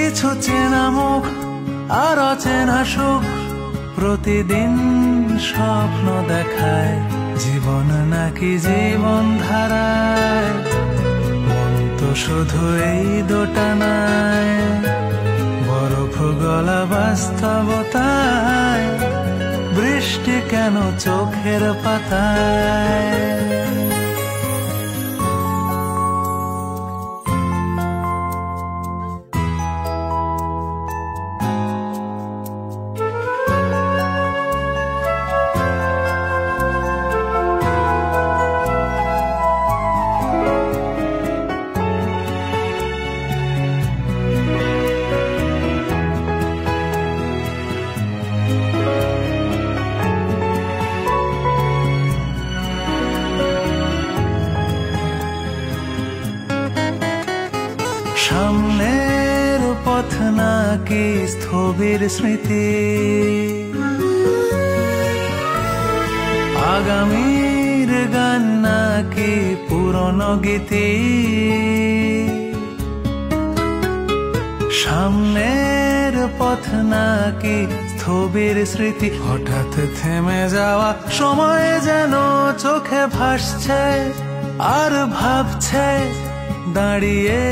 কিছু চেনা মুখ আর অচেনা সুখ প্রতিদিন স্বপ্ন দেখায়, জীবন নাকি জীবন ধারায়। মন তো শুধু এই দোটানায়, বরফ গলা বাস্তবতায়, বৃষ্টি কেন চোখের পাতায়। সামনের পথ নাকি স্থবির স্মৃতি, আগামীর গান নাকি পুরনো গীতি। সামনের পথ নাকি স্থবির স্মৃতি, হঠাৎ থেমে যাওয়া সময় যেন চোখে ভাসছে আর ভাবছে দাঁড়িয়ে।